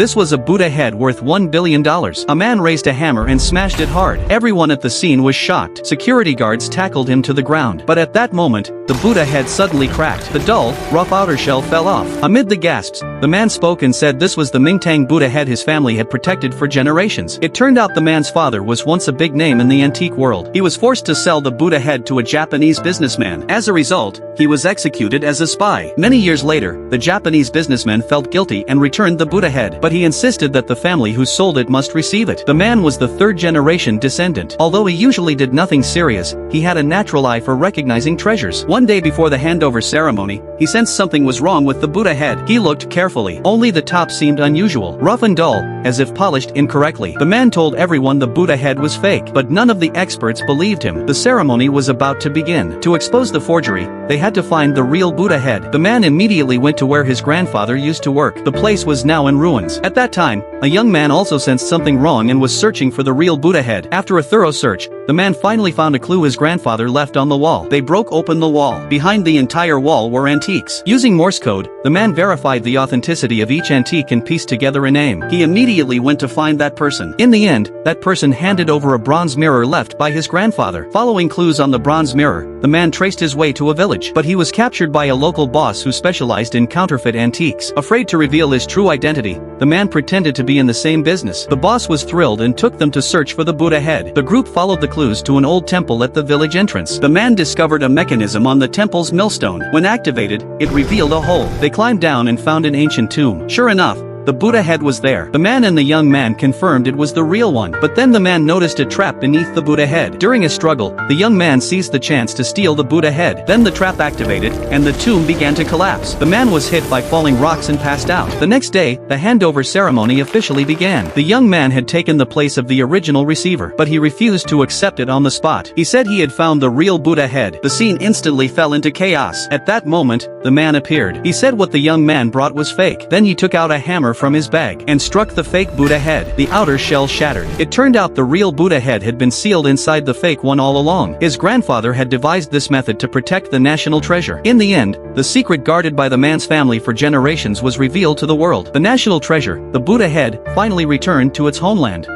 This was a Buddha head worth $1 billion. A man raised a hammer and smashed it hard. Everyone at the scene was shocked. Security guards tackled him to the ground. But at that moment, the Buddha head suddenly cracked. The dull, rough outer shell fell off. Amid the gasps, the man spoke and said this was the Mingtang Buddha head his family had protected for generations. It turned out the man's father was once a big name in the antique world. He was forced to sell the Buddha head to a Japanese businessman. As a result, he was executed as a spy. Many years later, the Japanese businessman felt guilty and returned the Buddha head, but he insisted that the family who sold it must receive it. The man was the third-generation descendant. Although he usually did nothing serious, he had a natural eye for recognizing treasures. One day before the handover ceremony, he sensed something was wrong with the Buddha head. He looked carefully. Only the top seemed unusual, rough and dull, as if polished incorrectly. The man told everyone the Buddha head was fake, but none of the experts believed him. The ceremony was about to begin. To expose the forgery, they had to find the real Buddha head. The man immediately went to where his grandfather used to work. The place was now in ruins. At that time, a young man also sensed something wrong and was searching for the real Buddha head. After a thorough search, the man finally found a clue his grandfather left on the wall. They broke open the wall. Behind the entire wall were antiques. Using Morse code, the man verified the authenticity of each antique and pieced together a name. He immediately went to find that person. In the end, that person handed over a bronze mirror left by his grandfather. Following clues on the bronze mirror, the man traced his way to a village, but he was captured by a local boss who specialized in counterfeit antiques. Afraid to reveal his true identity, the man pretended to be in the same business. The boss was thrilled and took them to search for the Buddha head. The group followed the clues to an old temple at the village entrance. The man discovered a mechanism on the temple's millstone. When activated, it revealed a hole. They climbed down and found an ancient tomb. Sure enough, the Buddha head was there. The man and the young man confirmed it was the real one. But then the man noticed a trap beneath the Buddha head. During a struggle, the young man seized the chance to steal the Buddha head. Then the trap activated, and the tomb began to collapse. The man was hit by falling rocks and passed out. The next day, the handover ceremony officially began. The young man had taken the place of the original receiver, but he refused to accept it on the spot. He said he had found the real Buddha head. The scene instantly fell into chaos. At that moment, the man appeared. He said what the young man brought was fake. Then he took out a hammer from his bag and struck the fake Buddha head. The outer shell shattered. It turned out the real Buddha head had been sealed inside the fake one all along. His grandfather had devised this method to protect the national treasure. In the end, the secret guarded by the man's family for generations was revealed to the world. The national treasure, the Buddha head, finally returned to its homeland.